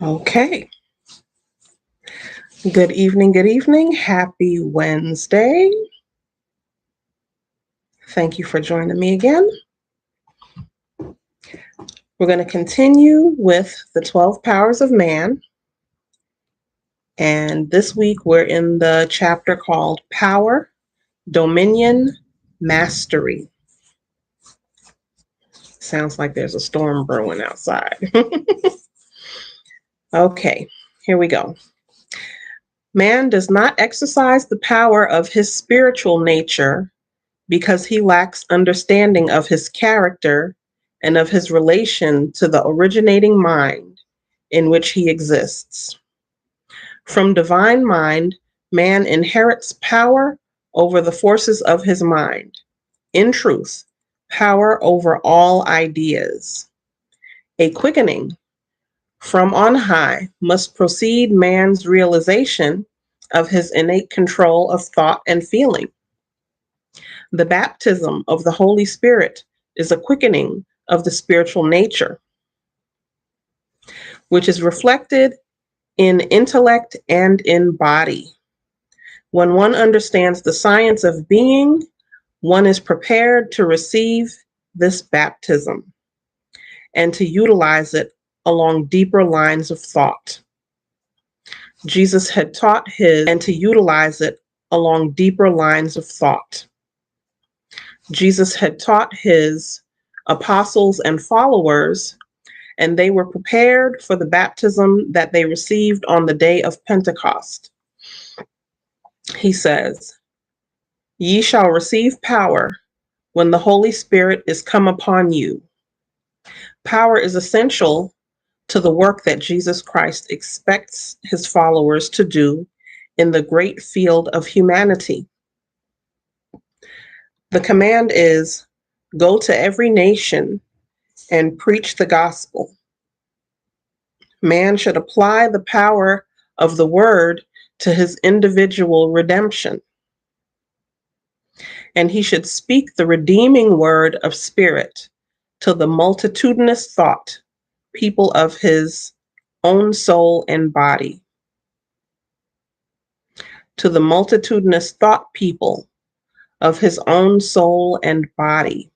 Okay. Good evening. Good evening. Happy Wednesday. Thank you for joining me again. We're going to continue with the 12 powers of man. And this week we're in the chapter called Power, Dominion, Mastery. Sounds like there's a storm brewing outside. Okay, here we go. Man does not exercise the power of his spiritual nature because he lacks understanding of his character and of his relation to the originating mind in which he exists. From divine mind, man inherits power over the forces of his mind. In truth, power over all ideas. A quickening from on high must precede man's realization of his innate control of thought and feeling. The baptism of the Holy Spirit is a quickening of the spiritual nature, which is reflected in intellect and in body. When one understands the science of being, one is prepared to receive this baptism and to utilize it along deeper lines of thought. Jesus had taught his and to utilize it along deeper lines of thought. Jesus had taught his apostles and followers, and they were prepared for the baptism that they received on the day of Pentecost. He says, "Ye shall receive power when the Holy Spirit is come upon you." Power is essential to the work that Jesus Christ expects his followers to do in the great field of humanity. The command is, "Go to every nation and preach the gospel." Man should apply the power of the word to his individual redemption. And he should speak the redeeming word of spirit to the multitudinous thought, people of his own soul and body. To the multitudinous thought people of his own soul and body.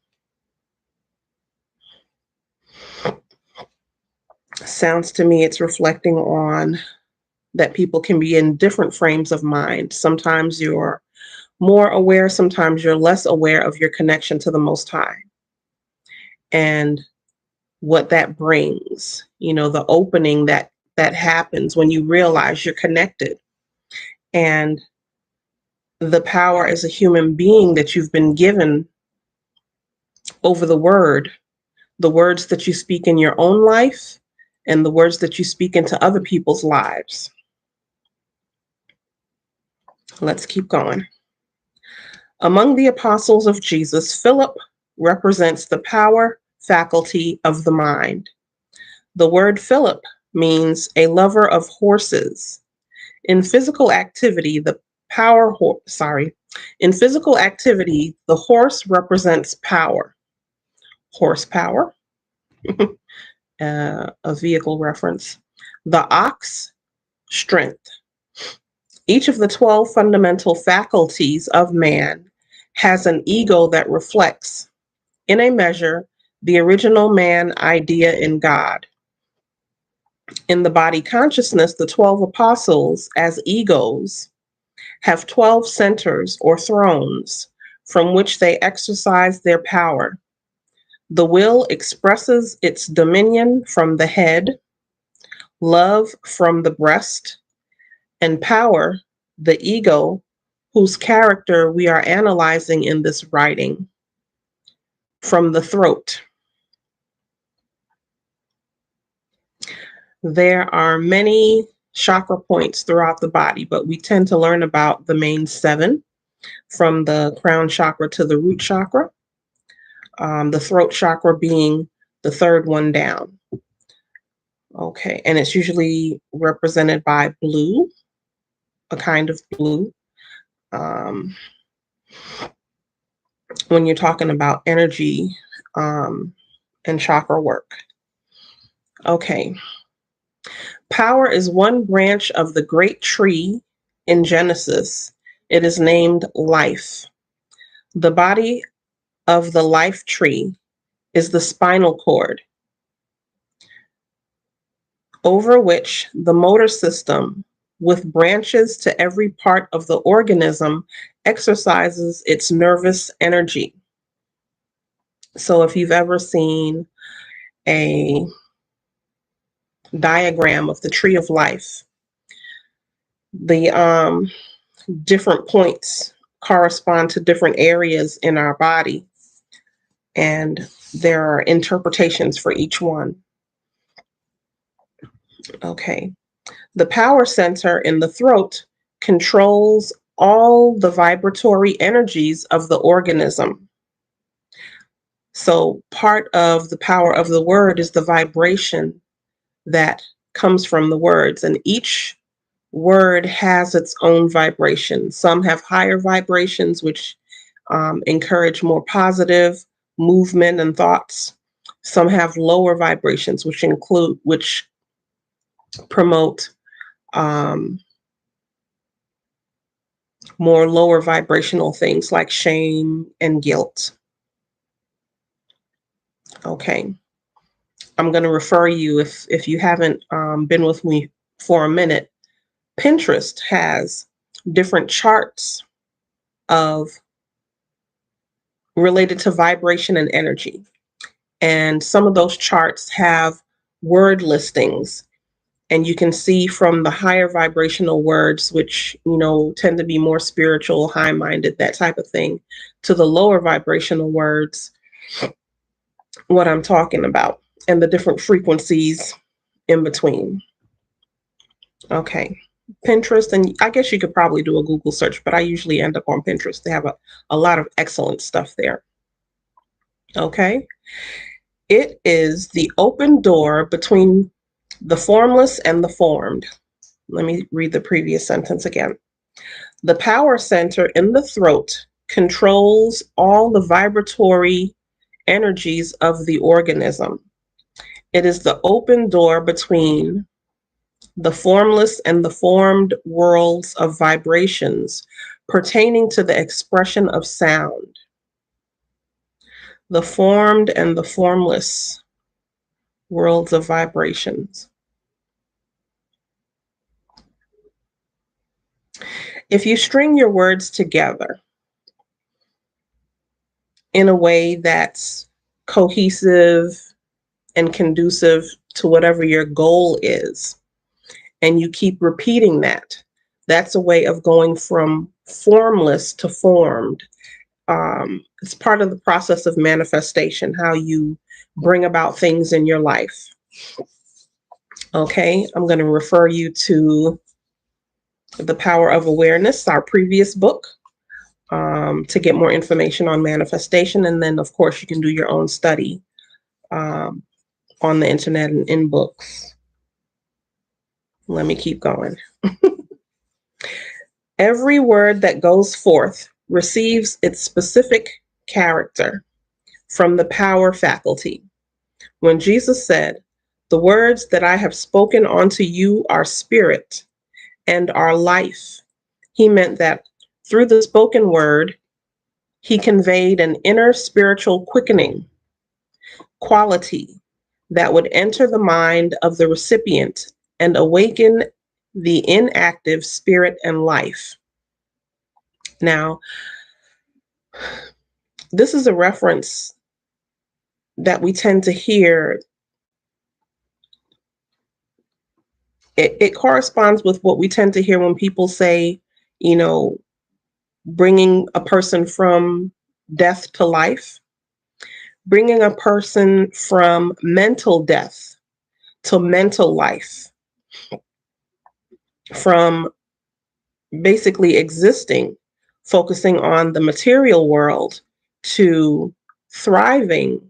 Sounds to me it's reflecting on that people can be in different frames of mind. Sometimes you're more aware, sometimes you're less aware of your connection to the Most High and what that brings, the opening that happens when you realize you're connected, and the power as a human being that you've been given over the words that you speak in your own life and the words that you speak into other people's lives. Let's keep going. Among the apostles of Jesus, Philip represents the power faculty of the mind. The word Philip means a lover of horses. In physical activity, the horse represents power. Horsepower, a vehicle reference. The ox, strength. Each of the 12 fundamental faculties of man has an ego that reflects, in a measure, the original man idea in God. In the body consciousness, the 12 apostles, as egos, have 12 centers or thrones from which they exercise their power. The will expresses its dominion from the head, love from the breast, and power, the ego, whose character we are analyzing in this writing, from the throat. There are many chakra points throughout the body, but we tend to learn about the main 7, from the crown chakra to the root chakra, the throat chakra being the third one down. Okay, and it's usually represented by blue, a kind of blue. When you're talking about energy and chakra work. Okay, Power is one branch of the great tree in Genesis. It is named life. The body of the life tree is the spinal cord, over which the motor system, with branches to every part of the organism, exercises its nervous energy. So if you've ever seen a diagram of the tree of life, the different points correspond to different areas in our body, and there are interpretations for each one. Okay. The power center in the throat controls all the vibratory energies of the organism. So part of the power of the word is the vibration that comes from the words, and each word has its own vibration. Some have higher vibrations, which encourage more positive movement and thoughts. Some have lower vibrations, which promote more lower vibrational things like shame and guilt. Okay. I'm going to refer you, if you haven't been with me for a minute, Pinterest has different charts of related to vibration and energy. And some of those charts have word listings, and you can see from the higher vibrational words, which, tend to be more spiritual, high-minded, that type of thing, to the lower vibrational words, what I'm talking about, and the different frequencies in between. Okay. Pinterest, and I guess you could probably do a Google search, but I usually end up on Pinterest. They have a lot of excellent stuff there. Okay. It is the open door between the formless and the formed. Let me read the previous sentence again. The power center in the throat controls all the vibratory energies of the organism. It is the open door between the formless and the formed worlds of vibrations pertaining to the expression of sound. The formed and the formless worlds of vibrations. If you string your words together in a way that's cohesive and conducive to whatever your goal is, and you keep repeating that, that's a way of going from formless to formed. It's part of the process of manifestation, how you bring about things in your life. Okay, I'm going to refer you to The Power of Awareness, our previous book, to get more information on manifestation. And then, of course, you can do your own study on the internet and in books. Let me keep going. Every word that goes forth receives its specific character from the power faculty. When Jesus said, "The words that I have spoken unto you are spirit and are life," he meant that through the spoken word, he conveyed an inner spiritual quickening quality that would enter the mind of the recipient and awaken the inactive spirit and life. Now, this is a reference that we tend to hear. It corresponds with what we tend to hear when people say, bringing a person from death to life, bringing a person from mental death to mental life, from basically existing, focusing on the material world, to thriving,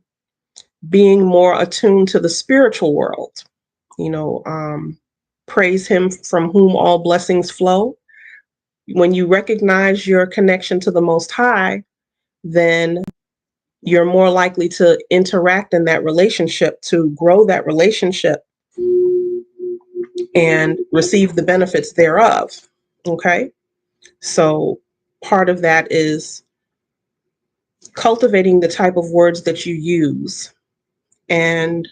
being more attuned to the spiritual world. Praise him from whom all blessings flow. When you recognize your connection to the Most High, then you're more likely to interact in that relationship, to grow that relationship, and receive the benefits thereof. Okay? So part of that is cultivating the type of words that you use. And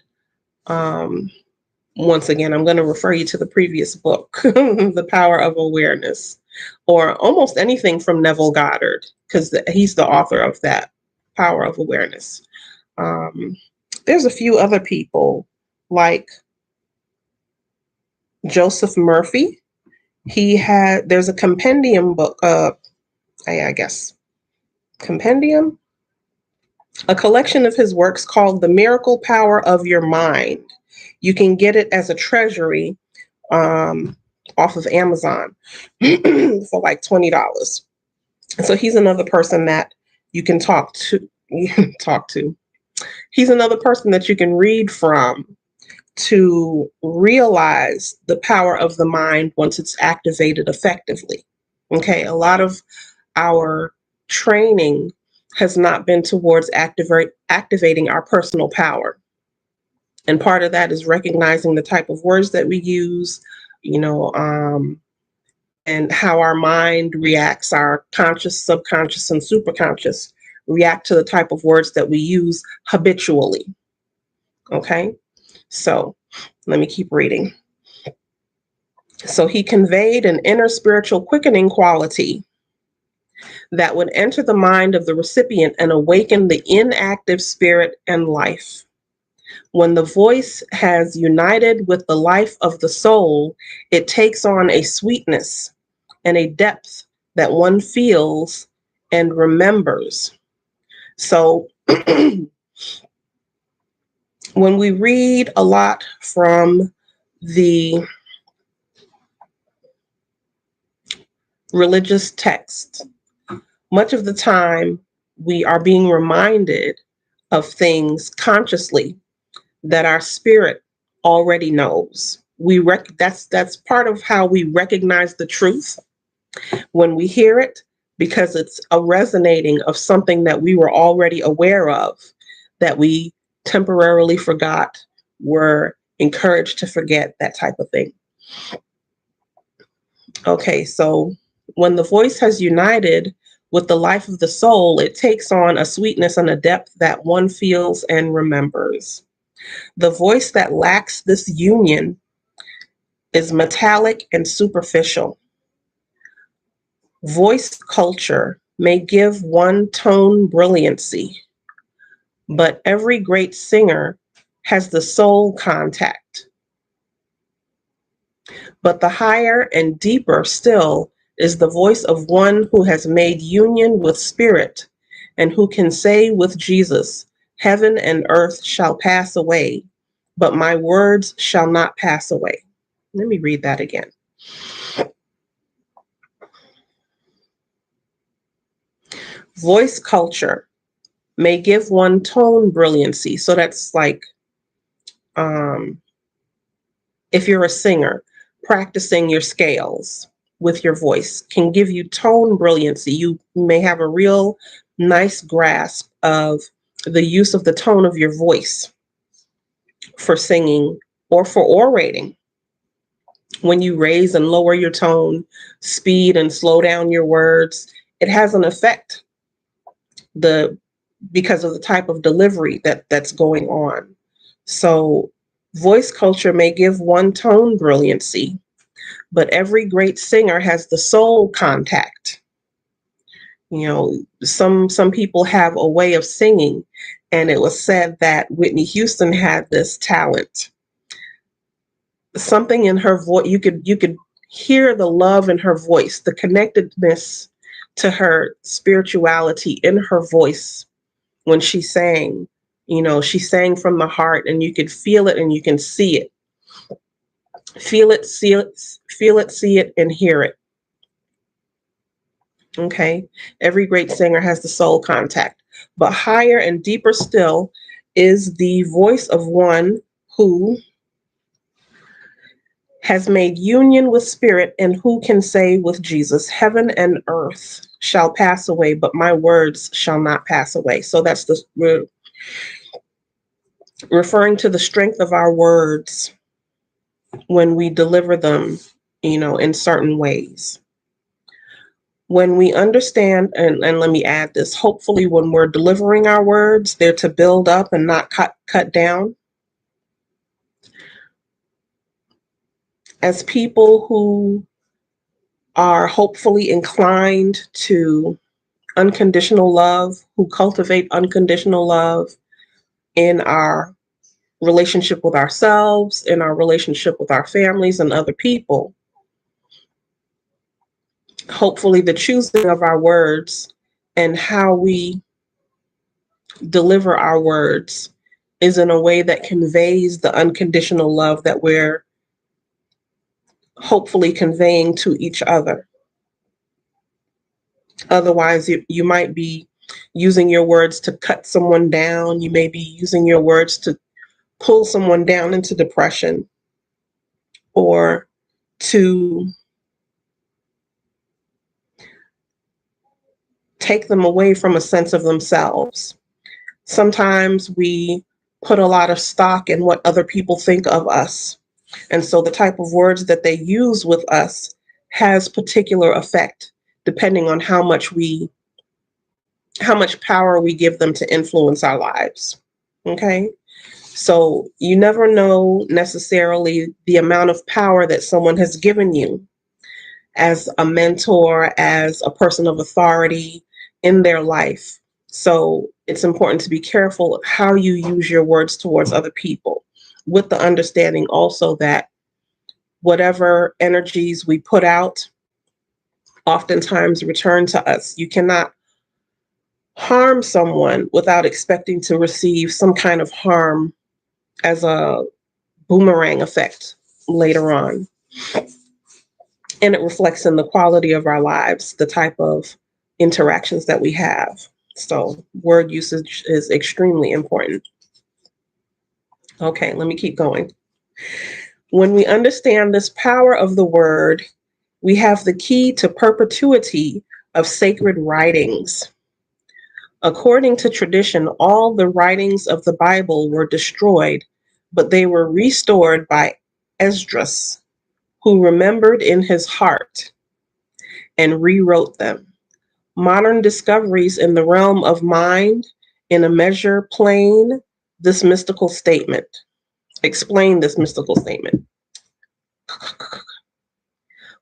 once again, I'm going to refer you to the previous book, The Power of Awareness, or almost anything from Neville Goddard, because he's the author of that, Power of Awareness. There's a few other people like Joseph Murphy. There's a compendium book, I guess, compendium, a collection of his works called The Miracle Power of Your Mind. You can get it as a treasury off of Amazon for like $20. So he's another person that you can talk to. He's another person that you can read from to realize the power of the mind once it's activated effectively. Okay, a lot of our training has not been towards activating our personal power. And part of that is recognizing the type of words that we use, and how our mind reacts, our conscious, subconscious, and superconscious react to the type of words that we use habitually. Okay, so let me keep reading. So he conveyed an inner spiritual quickening quality that would enter the mind of the recipient and awaken the inactive spirit and life. When the voice has united with the life of the soul, it takes on a sweetness and a depth that one feels and remembers. So when we read a lot from the religious text, much of the time we are being reminded of things consciously that our spirit already knows. That's part of how we recognize the truth when we hear it, because it's a resonating of something that we were already aware of, that we temporarily forgot, were encouraged to forget, that type of thing. Okay, so when the voice has united with the life of the soul, it takes on a sweetness and a depth that one feels and remembers. The voice that lacks this union is metallic and superficial. Voice culture may give one tone brilliancy, but every great singer has the soul contact. But the higher and deeper still is the voice of one who has made union with spirit and who can say with Jesus, "Heaven and earth shall pass away, but my words shall not pass away." Let me read that again. Voice culture may give one tone brilliancy. So that's like, if you're a singer, practicing your scales with your voice can give you tone brilliancy. You may have a real nice grasp of the use of the tone of your voice for singing or for orating. When you raise and lower your tone, speed and slow down your words, it has an effect because of the type of delivery that's going on. So voice culture may give one tone brilliancy, but every great singer has the soul contact. Some people have a way of singing, and it was said that Whitney Houston had this talent. Something in her voice, you could hear the love in her voice, the connectedness to her spirituality in her voice when she sang. She sang from the heart, and you could feel it and you can see it. Feel it, see it, and hear it. Okay. Every great singer has the soul contact, but higher and deeper still is the voice of one who has made union with spirit and who can say with Jesus, "Heaven and earth shall pass away, but my words shall not pass away." So that's referring to the strength of our words. when we deliver them, in certain ways. When we understand, and let me add this, hopefully when we're delivering our words, they're to build up and not cut down. As people who are hopefully inclined to unconditional love, who cultivate unconditional love in our relationship with ourselves, in our relationship with our families and other people, hopefully the choosing of our words and how we deliver our words is in a way that conveys the unconditional love that we're hopefully conveying to each other. Otherwise, you might be using your words to cut someone down. You may be using your words to pull someone down into depression or to take them away from a sense of themselves. Sometimes we put a lot of stock in what other people think of us. And so the type of words that they use with us has particular effect depending on how much power we give them to influence our lives. Okay? So you never know necessarily the amount of power that someone has given you as a mentor, as a person of authority in their life. So it's important to be careful of how you use your words towards other people, with the understanding also that whatever energies we put out oftentimes return to us. You cannot harm someone without expecting to receive some kind of harm as a boomerang effect later on. And it reflects in the quality of our lives, the type of interactions that we have. So word usage is extremely important. Okay, let me keep going. When we understand this power of the word, we have the key to perpetuity of sacred writings. According to tradition, all the writings of the Bible were destroyed, but they were restored by Esdras, who remembered in his heart and rewrote them. Modern discoveries in the realm of mind, in a measure, explain this mystical statement.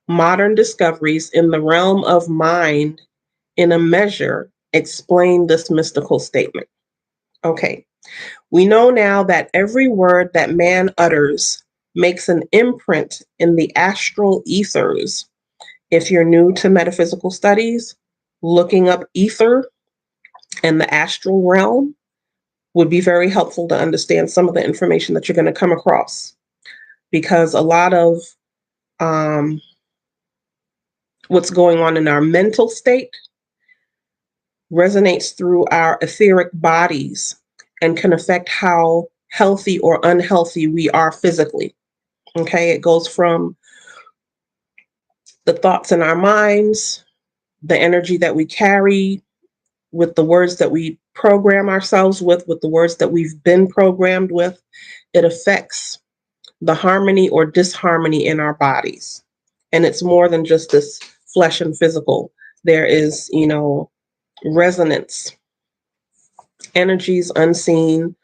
Modern discoveries in the realm of mind, in a measure, explain this mystical statement. Okay, we know now that every word that man utters makes an imprint in the astral ethers. If you're new to metaphysical studies, looking up ether and the astral realm would be very helpful to understand some of the information that you're going to come across. Because a lot of what's going on in our mental state resonates through our etheric bodies and can affect how healthy or unhealthy we are physically. Okay, it goes from the thoughts in our minds, the energy that we carry, with the words that we program ourselves with the words that we've been programmed with. It affects the harmony or disharmony in our bodies. And it's more than just this flesh and physical. There is, resonance, energies unseen,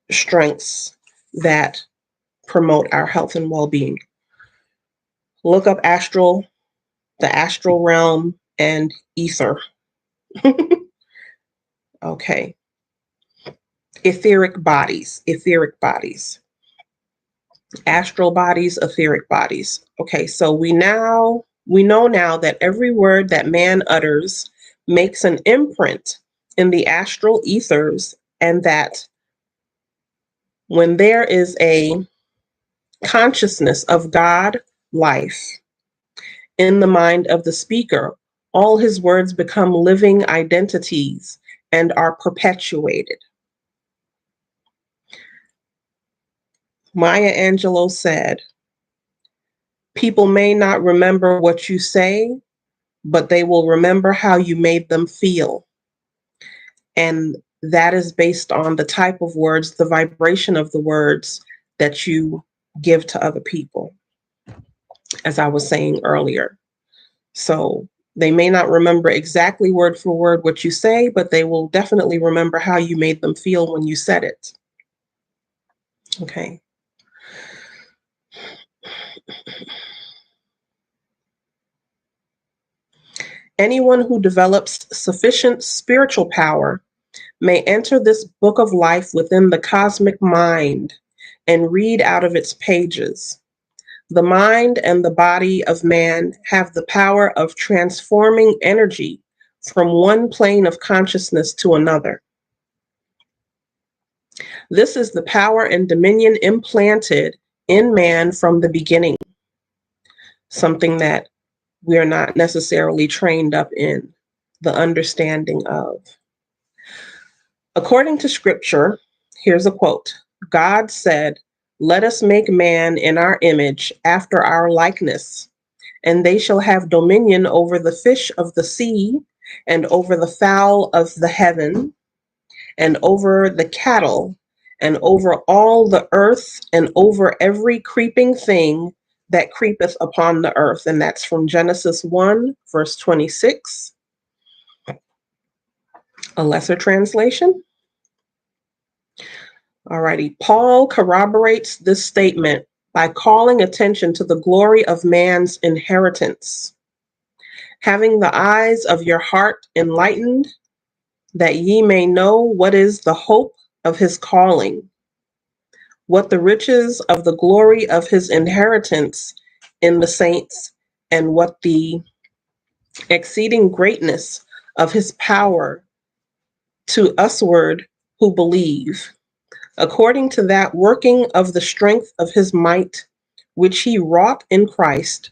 strengths that promote our health and well-being. Look up the astral realm, and ether. Okay. Etheric bodies. Astral bodies, etheric bodies. Okay, so we know now that every word that man utters makes an imprint in the astral ethers, and that when there is a consciousness of God life in the mind of the speaker, all his words become living identities and are perpetuated. Maya Angelou said, "People may not remember what you say, but they will remember how you made them feel." And that is based on the type of words, the vibration of the words that you give to other people, as I was saying earlier. So they may not remember exactly word for word what you say, but they will definitely remember how you made them feel when you said it. Okay. Anyone who develops sufficient spiritual power may enter this book of life within the cosmic mind and read out of its pages. The mind and the body of man have the power of transforming energy from one plane of consciousness to another. This is the power and dominion implanted in man from the beginning, something that we are not necessarily trained up in the understanding of. According to scripture, here's a quote. God said, "Let us make man in our image, after our likeness, and they shall have dominion over the fish of the sea, and over the fowl of the heaven, and over the cattle, and over all the earth, and over every creeping thing that creepeth upon the earth." And that's from Genesis 1, verse 26, a lesser translation. Alrighty, Paul corroborates this statement by calling attention to the glory of man's inheritance. Having the eyes of your heart enlightened, that ye may know what is the hope of his calling, what the riches of the glory of his inheritance in the saints, and what the exceeding greatness of his power to usward who believe, according to that working of the strength of his might, which he wrought in Christ,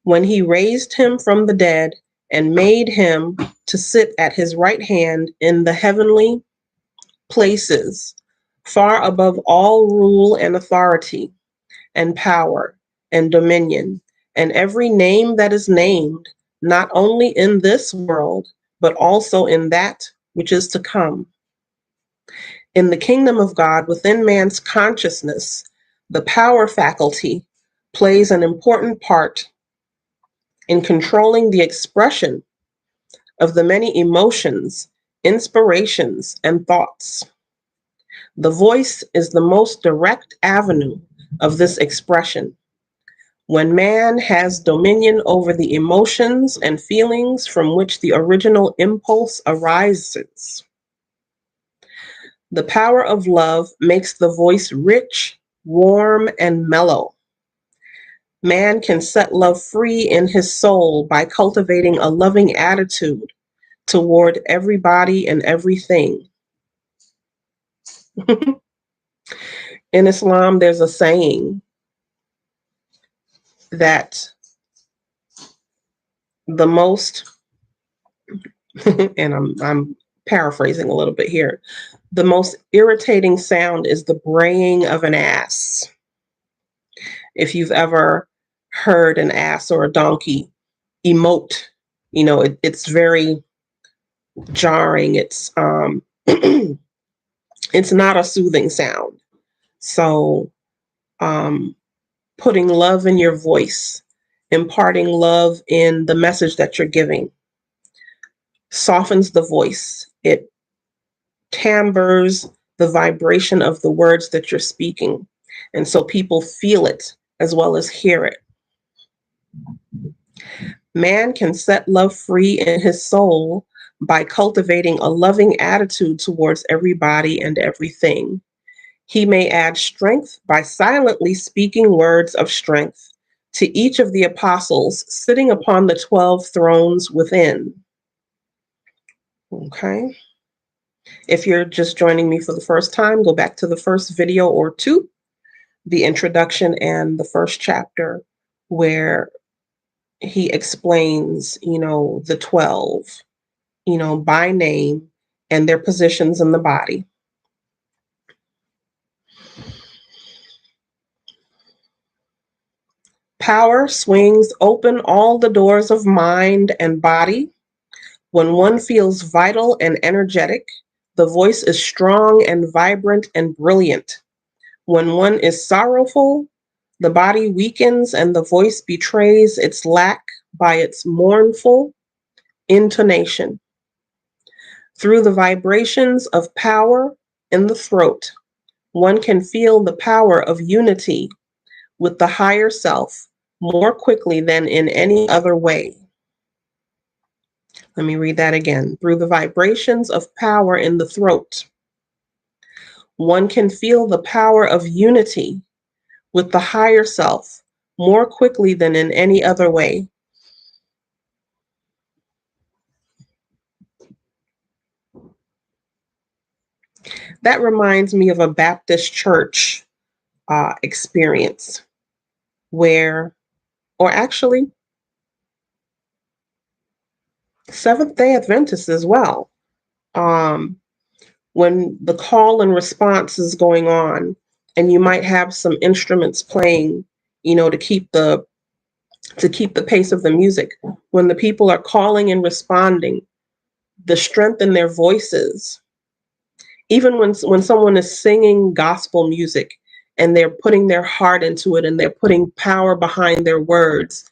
when he raised him from the dead and made him to sit at his right hand in the heavenly places, far above all rule and authority and power and dominion, and every name that is named, not only in this world, but also in that which is to come. In the kingdom of God, within man's consciousness, the power faculty plays an important part in controlling the expression of the many emotions, inspirations, and thoughts. The voice is the most direct avenue of this expression. When man has dominion over the emotions and feelings from which the original impulse arises, the power of love makes the voice rich, warm, and mellow. Man can set love free in his soul by cultivating a loving attitude toward everybody and everything. In Islam, there's a saying that the most, and I'm paraphrasing a little bit here, the most irritating sound is the braying of an ass. If you've ever heard an ass or a donkey emote, you know, it's very jarring. It's it's not a soothing sound. So putting love in your voice, imparting love in the message that you're giving, softens the voice. It timbres the vibration of the words that you're speaking. And so people feel it as well as hear it. Man can set love free in his soul by cultivating a loving attitude towards everybody and everything. He may add strength by silently speaking words of strength to each of the apostles sitting upon the 12 thrones within. Okay. If you're just joining me for the first time, go back to the first video or two, the introduction and the first chapter, where he explains, the 12, by name and their positions in the body. Power swings open all the doors of mind and body. When one feels vital and energetic, the voice is strong and vibrant and brilliant. When one is sorrowful, the body weakens and the voice betrays its lack by its mournful intonation. Through the vibrations of power in the throat, one can feel the power of unity with the higher self more quickly than in any other way. Let me read that again. Through the vibrations of power in the throat, one can feel the power of unity with the higher self more quickly than in any other way. That reminds me of a Baptist church experience where, or actually, Seventh-day Adventists as well. When the call and response is going on, and you might have some instruments playing, to keep the pace of the music. When the people are calling and responding, the strength in their voices, even when someone is singing gospel music and they're putting their heart into it and they're putting power behind their words,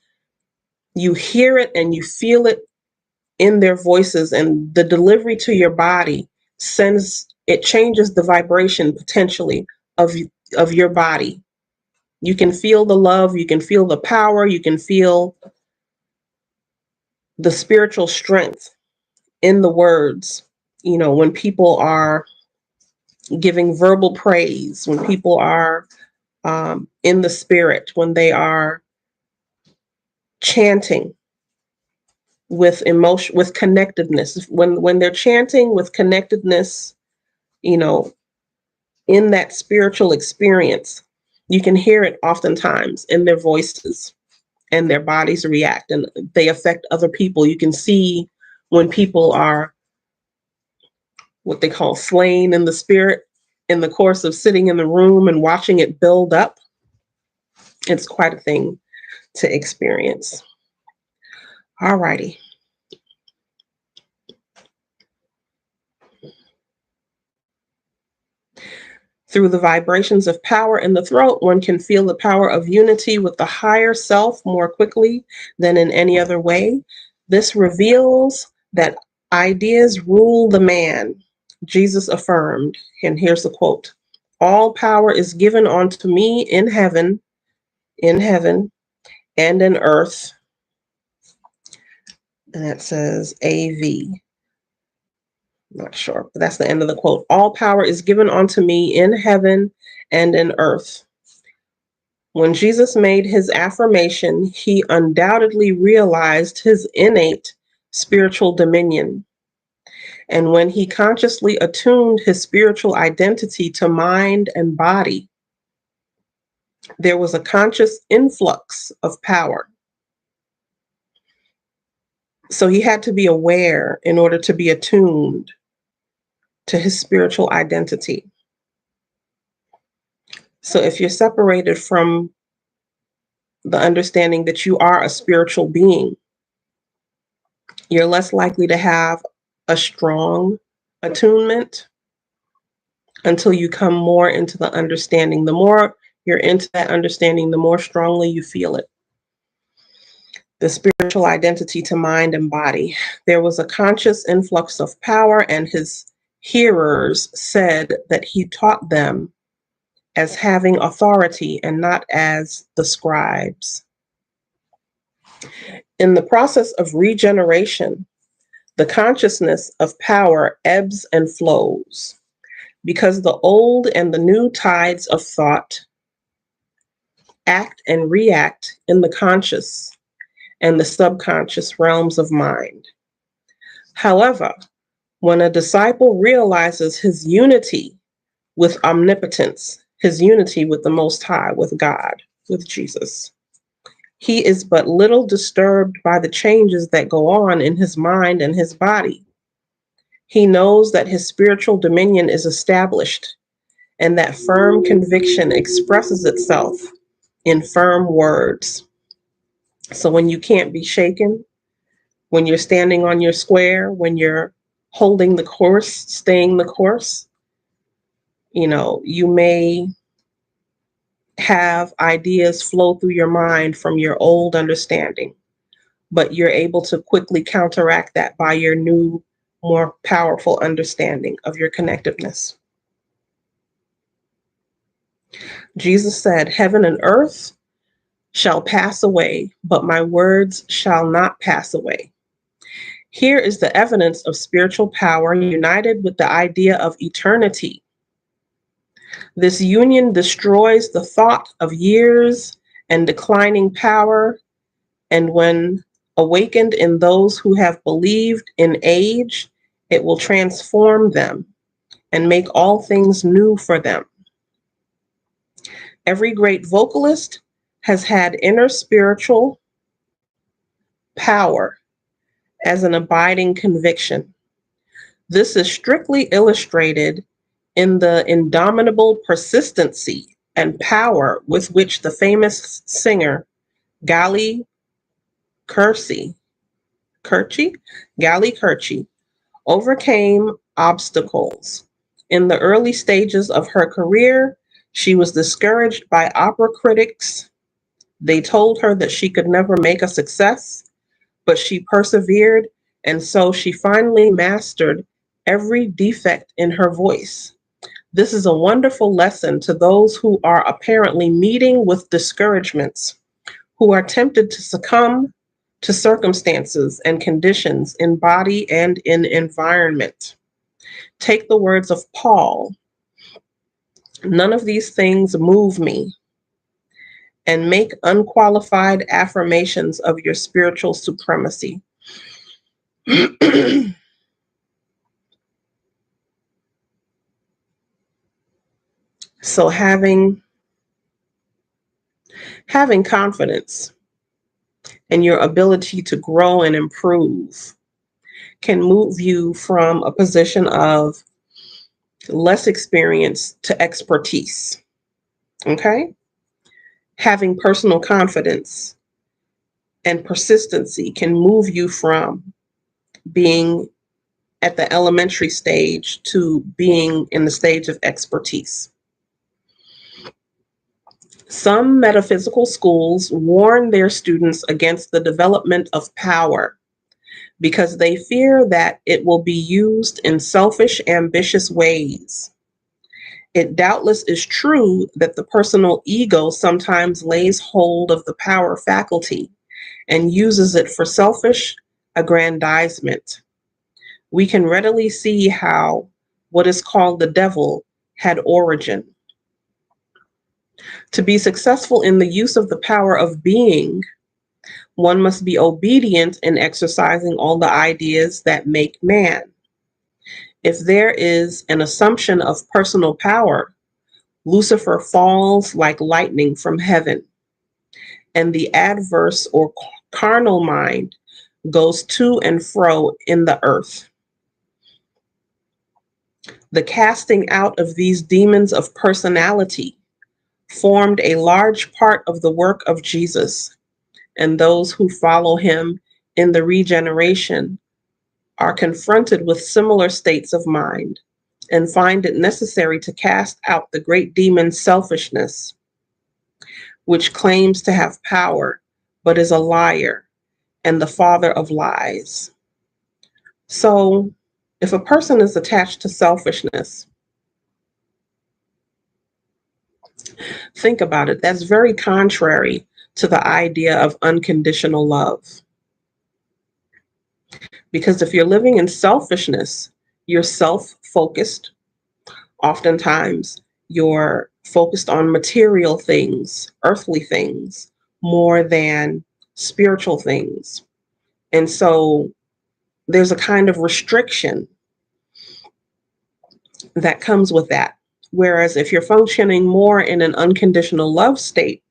you hear it and you feel it in their voices, and the delivery to your body changes the vibration potentially of your body. You can feel the love, you can feel the power, you can feel the spiritual strength in the words, when people are giving verbal praise, when people are in the spirit, when they are chanting with emotion, with connectedness, when they're chanting with connectedness, in that spiritual experience, you can hear it oftentimes in their voices, and their bodies react and they affect other people. You can see when people are what they call slain in the spirit in the course of sitting in the room and watching it build up. It's quite a thing to experience. All righty. Through the vibrations of power in the throat, one can feel the power of unity with the higher self more quickly than in any other way. This reveals that ideas rule the man. Jesus affirmed, and here's the quote: "All power is given unto me in heaven, and in earth." And that says AV. Not sure, but that's the end of the quote. "All power is given unto me in heaven and in earth." When Jesus made his affirmation, he undoubtedly realized his innate spiritual dominion. And when he consciously attuned his spiritual identity to mind and body, there was a conscious influx of power. So he had to be aware in order to be attuned to his spiritual identity. So if you're separated from the understanding that you are a spiritual being, you're less likely to have a strong attunement until you come more into the understanding. The more you're into that understanding, the more strongly you feel it. The spiritual identity to mind and body. There was a conscious influx of power, and his hearers said that he taught them as having authority and not as the scribes. In the process of regeneration, the consciousness of power ebbs and flows because the old and the new tides of thought act and react in the conscious and the subconscious realms of mind. However, when a disciple realizes his unity with omnipotence, his unity with the Most High, with God, with Jesus, he is but little disturbed by the changes that go on in his mind and his body. He knows that his spiritual dominion is established, and that firm conviction expresses itself in firm words. So when you can't be shaken, when you're standing on your square, when you're holding the course, staying the course, you may have ideas flow through your mind from your old understanding, but you're able to quickly counteract that by your new, more powerful understanding of your connectiveness. Jesus said, "Heaven and earth shall pass away, but my words shall not pass away." Here is the evidence of spiritual power united with the idea of eternity. This union destroys the thought of years and declining power, and when awakened in those who have believed in age, it will transform them and make all things new for them. Every great vocalist has had inner spiritual power as an abiding conviction. This is strictly illustrated in the indomitable persistency and power with which the famous singer Gali Curci overcame obstacles. In the early stages of her career, she was discouraged by opera critics. They told her that she could never make a success, but she persevered, and so she finally mastered every defect in her voice. This is a wonderful lesson to those who are apparently meeting with discouragements, who are tempted to succumb to circumstances and conditions in body and in environment. Take the words of Paul, "None of these things move me," and make unqualified affirmations of your spiritual supremacy. So having confidence in your ability to grow and improve can move you from a position of less experience to expertise. Okay? Having personal confidence and persistency can move you from being at the elementary stage to being in the stage of expertise. Some metaphysical schools warn their students against the development of power because they fear that it will be used in selfish, ambitious ways. It doubtless is true that the personal ego sometimes lays hold of the power faculty and uses it for selfish aggrandizement. We can readily see how what is called the devil had origin. To be successful in the use of the power of being, one must be obedient in exercising all the ideas that make man. If there is an assumption of personal power, Lucifer falls like lightning from heaven, and the adverse or carnal mind goes to and fro in the earth. The casting out of these demons of personality formed a large part of the work of Jesus, and those who follow him in the regeneration are confronted with similar states of mind and find it necessary to cast out the great demon selfishness, which claims to have power but is a liar and the father of lies. So, if a person is attached to selfishness, think about it. That's very contrary to the idea of unconditional love. Because if you're living in selfishness, you're self-focused. Oftentimes, you're focused on material things, earthly things, more than spiritual things. And so there's a kind of restriction that comes with that. Whereas if you're functioning more in an unconditional love state,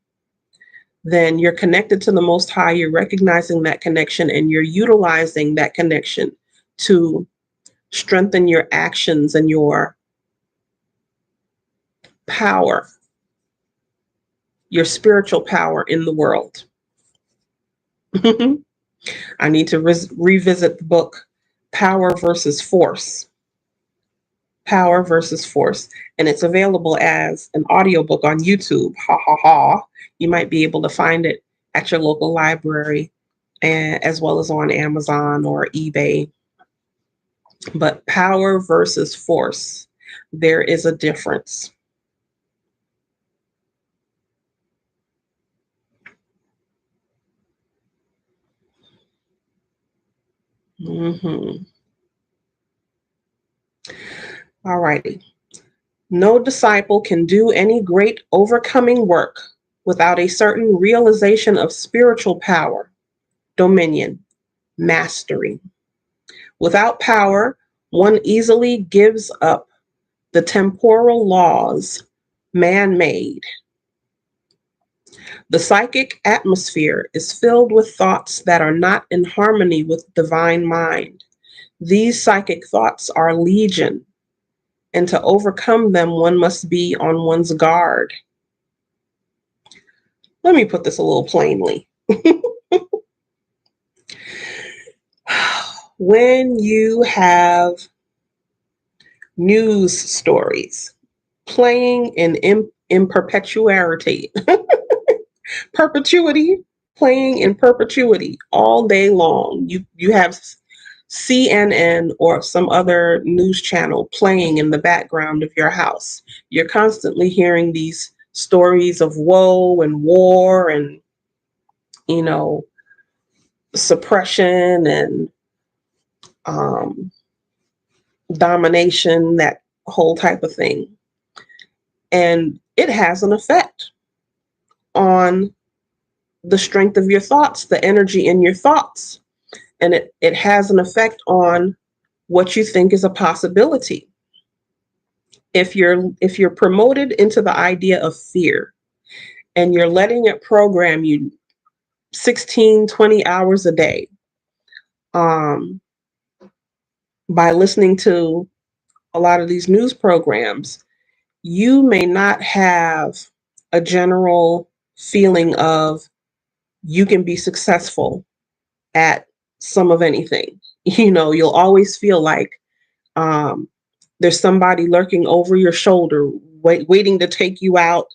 then you're connected to the Most High, you're recognizing that connection, and you're utilizing that connection to strengthen your actions and your power, your spiritual power in the world. I need to revisit the book, Power versus Force. Power versus Force. And it's available as an audiobook on YouTube. Ha ha ha. You might be able to find it at your local library, and as well as on Amazon or eBay. But power versus force, there is a difference. Mm-hmm. All righty. No disciple can do any great overcoming work without a certain realization of spiritual power, dominion, mastery. Without power, one easily gives up the temporal laws man-made. The psychic atmosphere is filled with thoughts that are not in harmony with divine mind. These psychic thoughts are legion, and to overcome them, one must be on one's guard. Let me put this a little plainly. When you have news stories playing in perpetuity, perpetuity, playing in perpetuity all day long, you have CNN or some other news channel playing in the background of your house. You're constantly hearing these stories of woe and war and, suppression and domination, that whole type of thing. And it has an effect on the strength of your thoughts, the energy in your thoughts. And it has an effect on what you think is a possibility. If you're promoted into the idea of fear and you're letting it program you 16, 20 hours a day, by listening to a lot of these news programs, you may not have a general feeling of you can be successful at some of anything. You'll always feel like there's somebody lurking over your shoulder, waiting to take you out,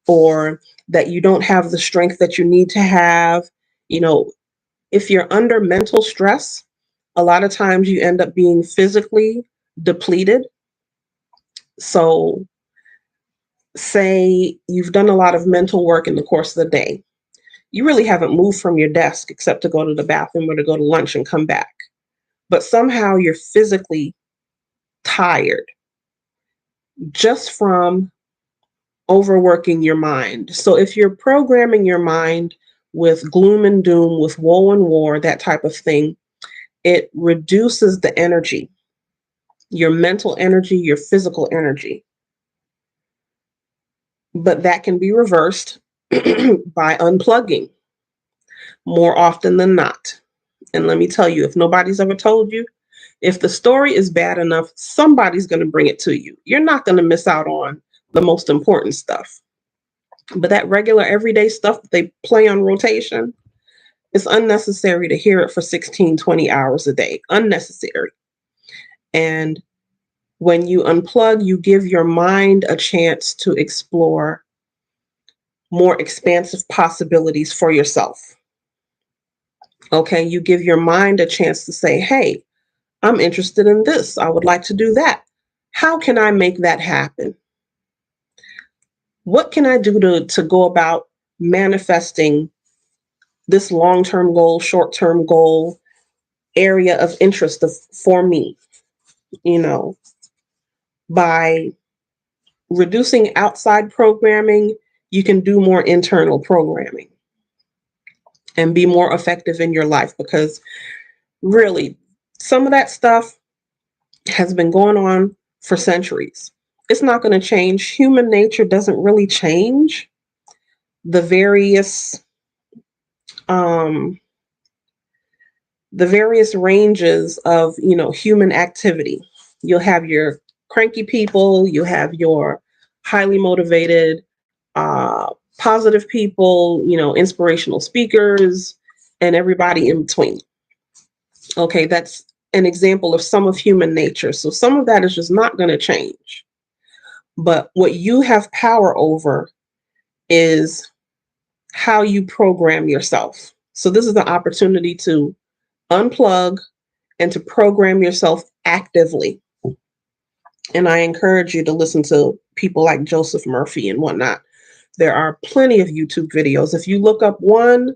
or that you don't have the strength that you need to have. If you're under mental stress, a lot of times you end up being physically depleted. So say you've done a lot of mental work in the course of the day. You really haven't moved from your desk except to go to the bathroom or to go to lunch and come back. But somehow you're physically tired just from overworking your mind. So if you're programming your mind with gloom and doom, with woe and war, that type of thing, it reduces the energy, your mental energy, your physical energy. But that can be reversed by unplugging more often than not. And let me tell you, if nobody's ever told you, if the story is bad enough, somebody's going to bring it to you. You're not going to miss out on the most important stuff. But that regular everyday stuff that they play on rotation, it's unnecessary to hear it for 16, 20 hours a day. Unnecessary. And when you unplug, you give your mind a chance to explore more expansive possibilities for yourself. Okay, you give your mind a chance to say, hey, I'm interested in this. I would like to do that. How can I make that happen? What can I do to go about manifesting this long-term goal, short-term goal, area of interest for me? By reducing outside programming, you can do more internal programming and be more effective in your life, because really, some of that stuff has been going on for centuries. It's not going to change. Human nature doesn't really change. The various ranges of human activity. You'll have your cranky people, you have your highly motivated, positive people, inspirational speakers, and everybody in between. Okay, an example of some of human nature. So some of that is just not going to change. But what you have power over is how you program yourself. So this is the opportunity to unplug and to program yourself actively. And I encourage you to listen to people like Joseph Murphy and whatnot. There are plenty of YouTube videos. If you look up one,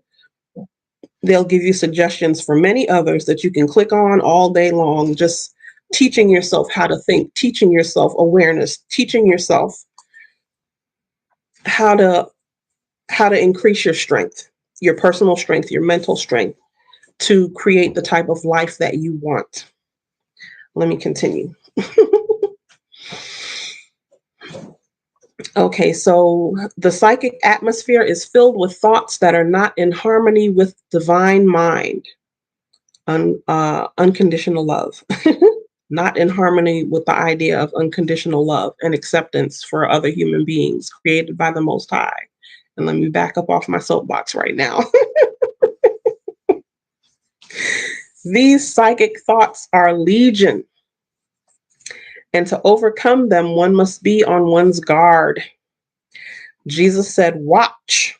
they'll give you suggestions for many others that you can click on all day long, just teaching yourself how to think, teaching yourself awareness, teaching yourself how to increase your strength, your personal strength, your mental strength, to create the type of life that you want. Let me continue. Okay, so the psychic atmosphere is filled with thoughts that are not in harmony with divine mind, unconditional love, not in harmony with the idea of unconditional love and acceptance for other human beings created by the Most High. And let me back up off my soapbox right now. These psychic thoughts are legion. And to overcome them, one must be on one's guard. Jesus said, watch.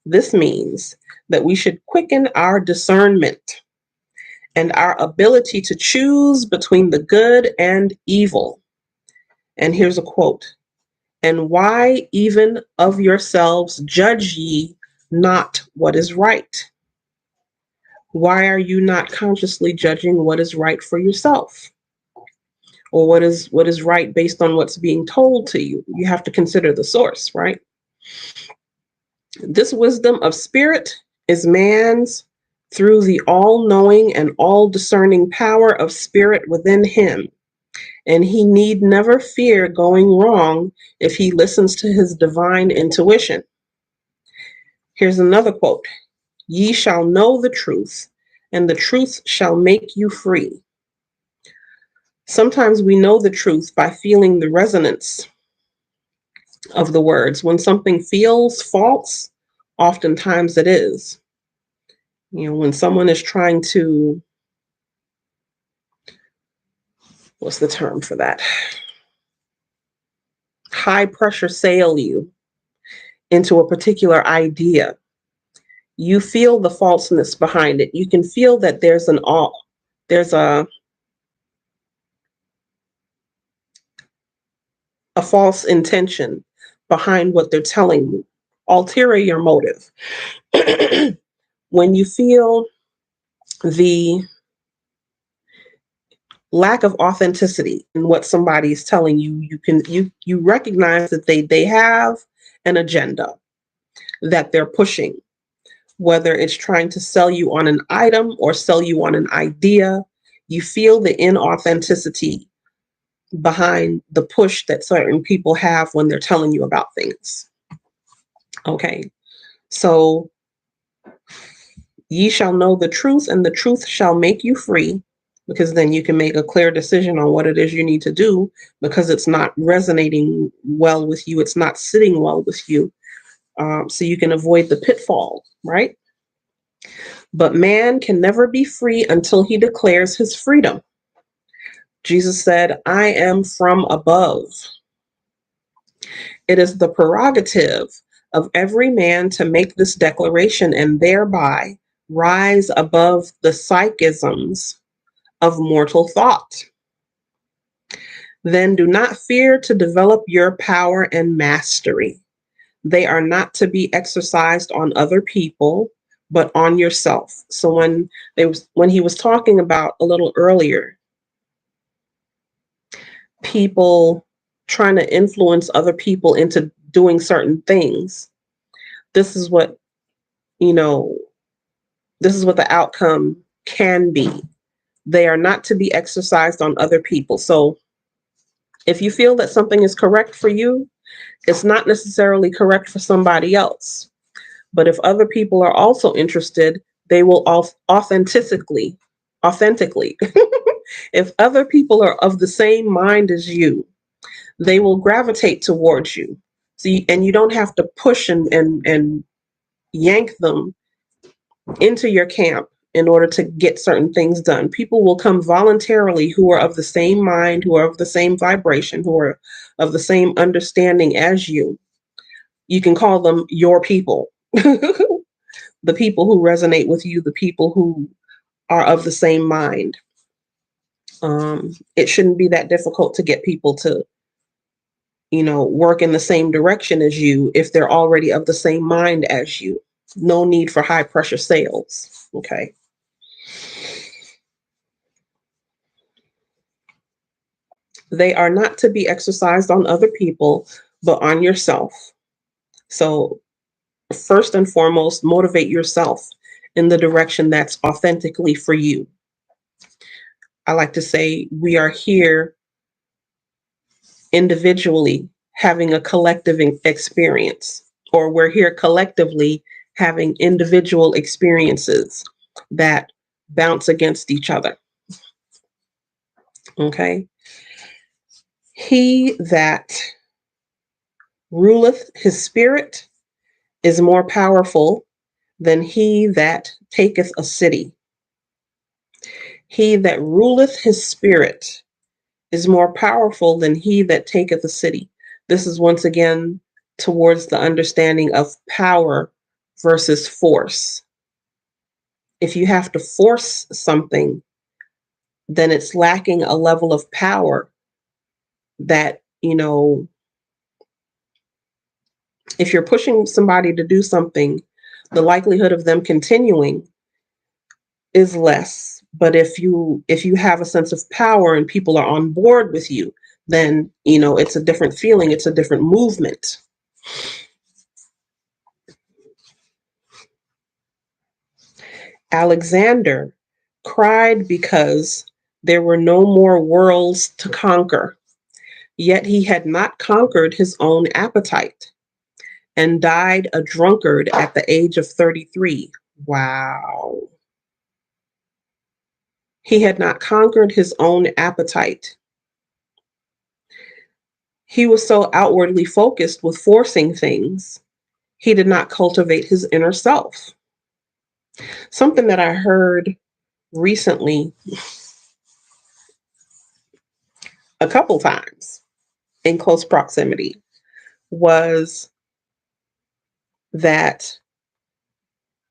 This means that we should quicken our discernment and our ability to choose between the good and evil. And here's a quote. And why even of yourselves judge ye not what is right? Why are you not consciously judging what is right for yourself? Or what is right based on what's being told to you? You have to consider the source, right? This wisdom of spirit is man's through the all-knowing and all-discerning power of spirit within him. And he need never fear going wrong if he listens to his divine intuition. Here's another quote. Ye shall know the truth, and the truth shall make you free. Sometimes we know the truth by feeling the resonance of the words. When something feels false, oftentimes it is. You know, when someone is trying to, what's the term for that? High pressure sale you into a particular idea. You feel the falseness behind it. You can feel that there's a false intention behind what they're telling you, ulterior motive. When you feel the lack of authenticity in what somebody's telling you, you recognize that they have an agenda that they're pushing, whether it's trying to sell you on an item or sell you on an idea. You feel the inauthenticity behind the push that certain people have when they're telling you about things. Okay, so ye shall know the truth, and the truth shall make you free, because then you can make a clear decision on what it is you need to do, because it's not resonating well with you. It's not sitting well with you. So you can avoid the pitfall, right? But man can never be free until he declares his freedom. Jesus said, I am from above. It is the prerogative of every man to make this declaration and thereby rise above the psychisms of mortal thought. Then do not fear to develop your power and mastery. They are not to be exercised on other people, but on yourself. So when he was talking about a little earlier, people trying to influence other people into doing certain things, this is what the outcome can be. They are not to be exercised on other people. So if you feel that something is correct for you, it's not necessarily correct for somebody else. But if other people are also interested, they will authentically, if other people are of the same mind as you, they will gravitate towards you. And you don't have to push and yank them into your camp in order to get certain things done. People will come voluntarily who are of the same mind, who are of the same vibration, who are of the same understanding as you. You can call them your people. The people who resonate with you, the people who are of the same mind. It shouldn't be that difficult to get people to, work in the same direction as you if they're already of the same mind as you. No need for high pressure sales. Okay. They are not to be exercised on other people, but on yourself. So, first and foremost, motivate yourself in the direction that's authentically for you. I like to say we are here individually having a collective experience, or we're here collectively having individual experiences that bounce against each other. Okay. He that ruleth his spirit is more powerful than he that taketh a city. He that ruleth his spirit is more powerful than he that taketh a city. This is once again towards the understanding of power versus force. If you have to force something, then it's lacking a level of power that, if you're pushing somebody to do something, the likelihood of them continuing is less. But if you have a sense of power and people are on board with you, then it's a different feeling, it's a different movement. Alexander cried because there were no more worlds to conquer, yet he had not conquered his own appetite, and died a drunkard at the age of 33. Wow. He had not conquered his own appetite. He was so outwardly focused with forcing things, he did not cultivate his inner self. Something that I heard recently a couple times in close proximity was that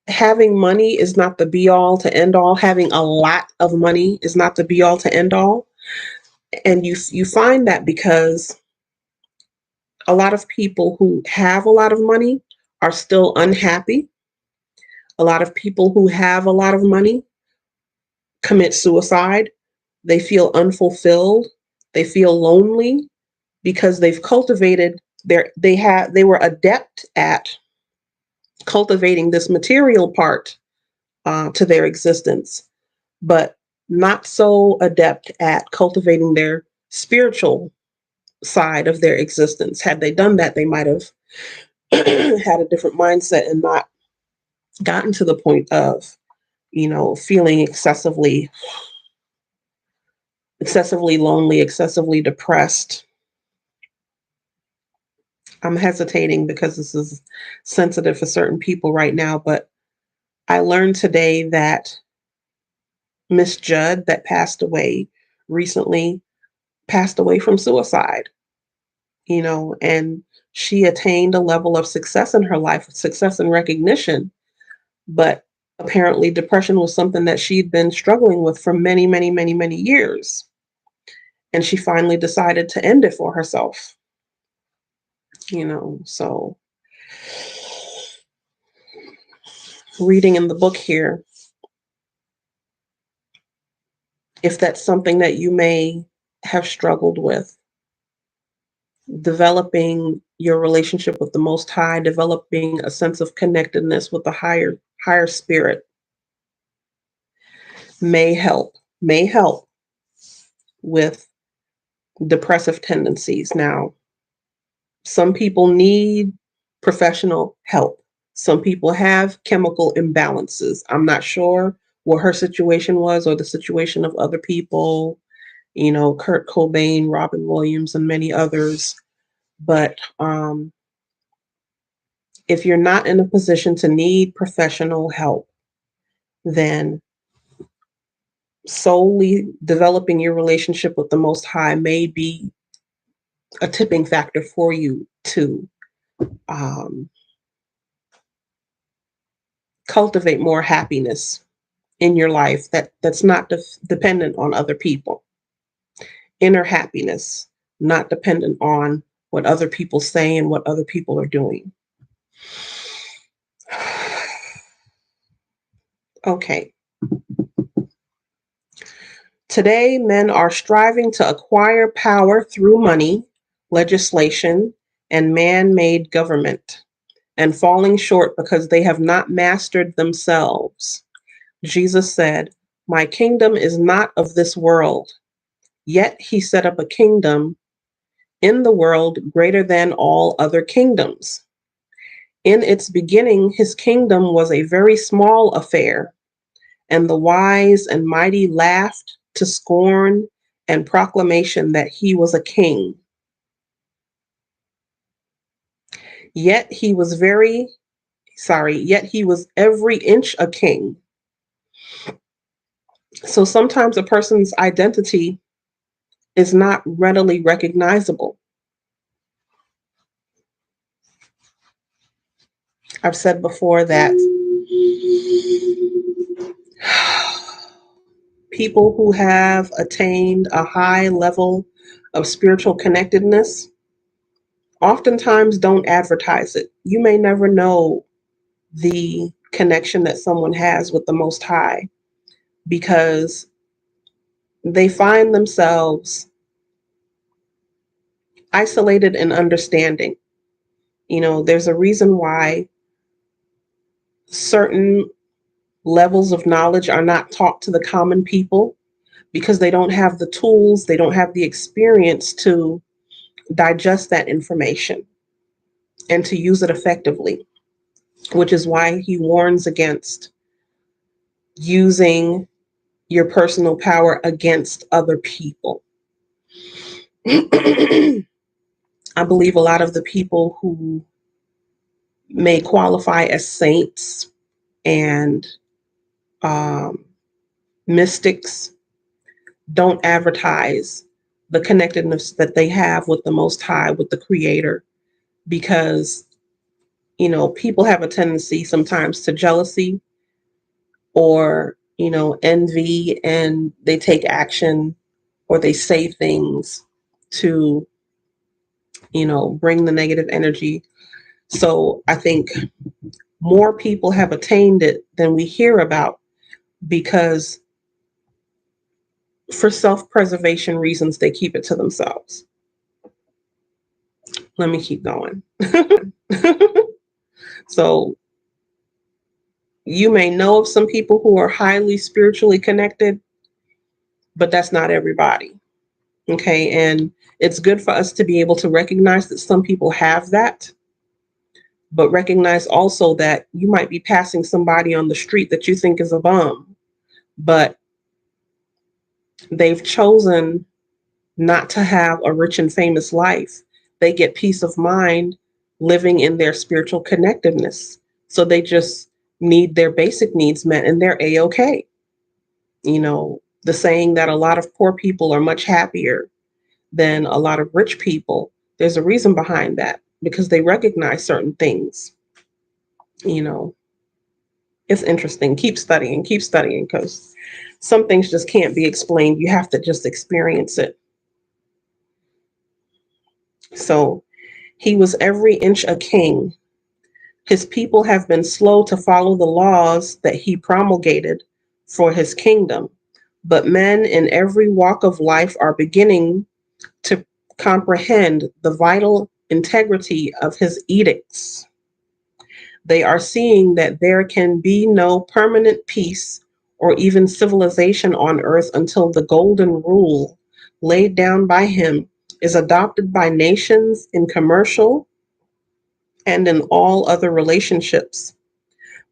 having money is not the be all to end all. Having a lot of money is not the be all to end all. And you find that because a lot of people who have a lot of money are still unhappy. A lot of people who have a lot of money commit suicide. They feel unfulfilled. They feel lonely because they've cultivated they were adept at cultivating this material part to their existence, but not so adept at cultivating their spiritual side of their existence. Had they done that, they might have had a different mindset and not gotten to the point of, feeling excessively lonely, excessively depressed. I'm hesitating because this is sensitive for certain people right now, but I learned today that Miss Judd, that passed away recently, passed away from suicide, and she attained a level of success in her life, success and recognition, but apparently depression was something that she'd been struggling with for many, many, many, many years. And she finally decided to end it for herself, so reading in the book here, if that's something that you may have struggled with, developing your relationship with the Most High, developing a sense of connectedness with the higher spirit may help with depressive tendencies. Now, some people need professional help. Some people have chemical imbalances. I'm not sure what her situation was or the situation of other people, Kurt Cobain, Robin Williams, and many others. But if you're not in a position to need professional help, then solely developing your relationship with the Most High may be a tipping factor for you to cultivate more happiness in your life that's not dependent on other people. Inner happiness, not dependent on what other people say and what other people are doing. Okay. Today, men are striving to acquire power through money, legislation, and man-made government, and falling short because they have not mastered themselves. Jesus said, "My kingdom is not of this world." Yet he set up a kingdom in the world greater than all other kingdoms. In its beginning, his kingdom was a very small affair, and the wise and mighty laughed to scorn and proclamation that he was a king. Yet he was every inch a king. So sometimes a person's identity is not readily recognizable. I've said before that people who have attained a high level of spiritual connectedness oftentimes don't advertise it. You may never know the connection that someone has with the Most High because they find themselves isolated in understanding. There's a reason why certain levels of knowledge are not taught to the common people, because they don't have the tools, they don't have the experience to digest that information and to use it effectively, which is why he warns against using your personal power against other people. I believe a lot of the people who may qualify as saints and mystics don't advertise the connectedness that they have with the Most High, with the Creator, because, people have a tendency sometimes to jealousy or, envy, and they take action or they say things to, bring the negative energy. So I think more people have attained it than we hear about because for self-preservation reasons, they keep it to themselves. Let me keep going. So you may know of some people who are highly spiritually connected, but that's not everybody. Okay. And it's good for us to be able to recognize that some people have that, but recognize also that you might be passing somebody on the street that you think is a bum, but they've chosen not to have a rich and famous life. They get peace of mind living in their spiritual connectedness. So they just need their basic needs met and they're A-okay. The saying that a lot of poor people are much happier than a lot of rich people, there's a reason behind that because they recognize certain things. It's interesting. Keep studying because some things just can't be explained. You have to just experience it. So he was every inch a king. His people have been slow to follow the laws that he promulgated for his kingdom, but men in every walk of life are beginning to comprehend the vital integrity of his edicts. They are seeing that there can be no permanent peace or even civilization on earth until the golden rule laid down by him is adopted by nations in commercial and in all other relationships.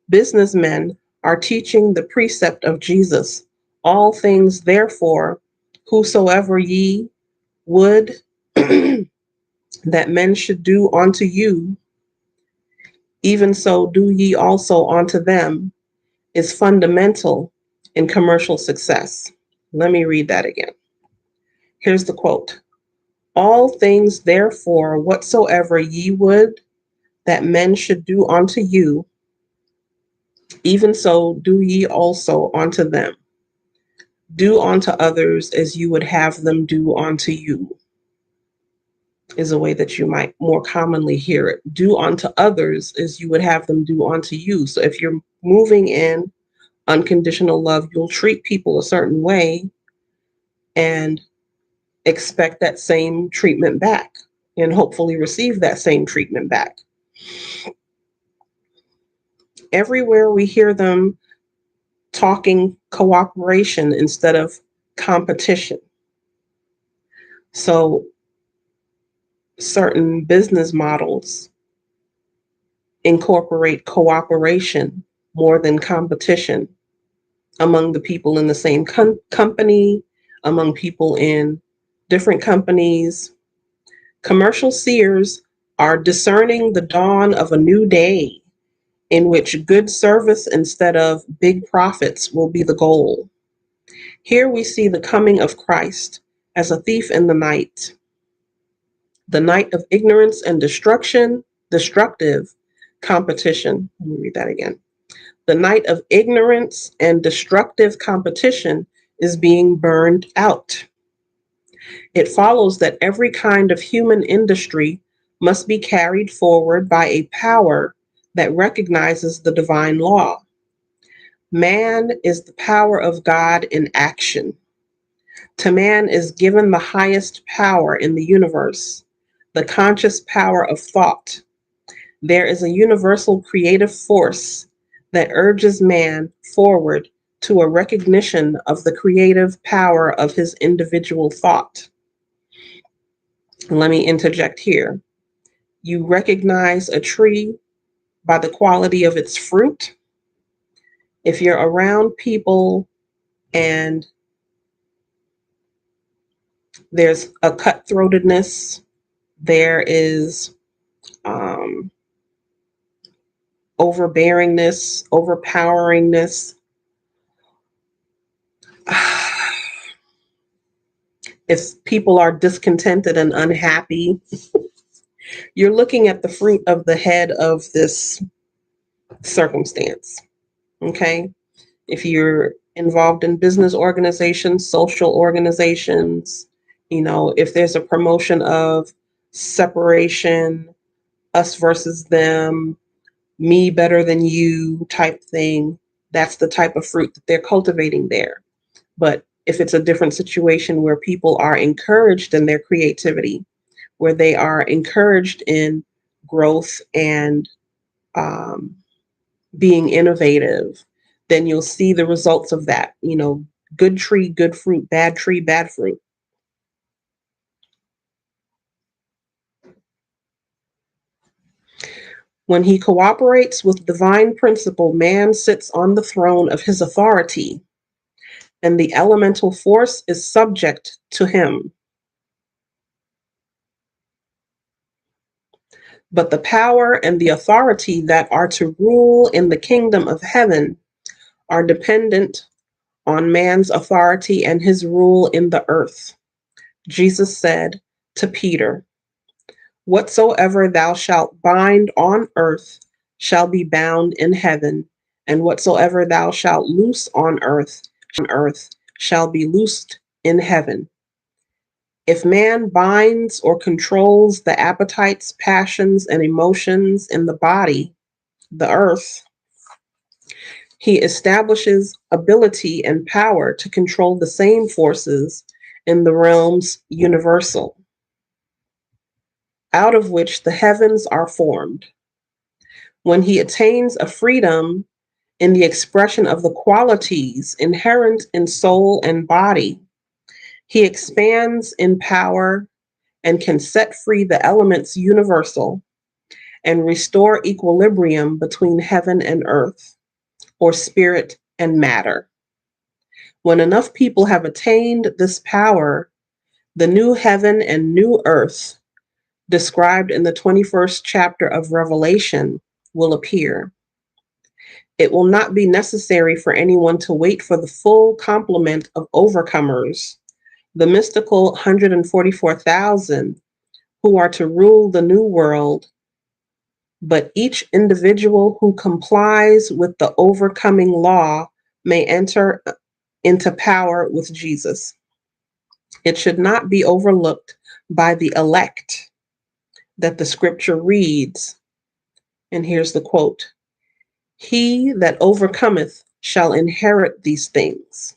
Businessmen are teaching the precept of Jesus. All things, therefore, whosoever ye would that men should do unto you, even so do ye also unto them, is fundamental in commercial success. Let me read that again. Here's the quote. All things, therefore, whatsoever ye would that men should do unto you, even so do ye also unto them. Do unto others as you would have them do unto you, is a way that you might more commonly hear it. Do unto others as you would have them do unto you. So if you're moving in unconditional love, you'll treat people a certain way and expect that same treatment back and hopefully receive that same treatment back. Everywhere we hear them talking cooperation instead of competition. So certain business models incorporate cooperation more than competition among the people in the same company, among people in different companies. Commercial seers are discerning the dawn of a new day in which good service instead of big profits will be the goal. Here we see the coming of Christ as a thief in the night of ignorance and destructive competition. Let me read that again. The night of ignorance and destructive competition is being burned out. It follows that every kind of human industry must be carried forward by a power that recognizes the divine law. Man is the power of God in action. To man is given the highest power in the universe, the conscious power of thought. There is a universal creative force that urges man forward to a recognition of the creative power of his individual thought. Let me interject here. You recognize a tree by the quality of its fruit. If you're around people and there's a cutthroatedness, there is overbearingness, overpoweringness. If people are discontented and unhappy, you're looking at the fruit of the head of this circumstance. Okay? If you're involved in business organizations, social organizations, if there's a promotion of separation, us versus them, me better than you type thing, that's the type of fruit that they're cultivating there. But if it's a different situation where people are encouraged in their creativity, where they are encouraged in growth and being innovative, then you'll see the results of that. Good tree, good fruit, bad tree, bad fruit. When he cooperates with divine principle, man sits on the throne of his authority, and the elemental force is subject to him. But the power and the authority that are to rule in the kingdom of heaven are dependent on man's authority and his rule in the earth. Jesus said to Peter, "Whatsoever thou shalt bind on earth shall be bound in heaven, and whatsoever thou shalt loose on earth shall be loosed in heaven." If man binds or controls the appetites, passions, and emotions in the body, the earth, he establishes ability and power to control the same forces in the realms universal, out of which the heavens are formed. When he attains a freedom in the expression of the qualities inherent in soul and body, he expands in power and can set free the elements universal and restore equilibrium between heaven and earth, or spirit and matter. When enough people have attained this power, the new heaven and new earth, described in the 21st chapter of Revelation, will appear. It will not be necessary for anyone to wait for the full complement of overcomers, the mystical 144,000 who are to rule the new world, but each individual who complies with the overcoming law may enter into power with Jesus. It should not be overlooked by the elect that the scripture reads, and here's the quote, "He that overcometh shall inherit these things."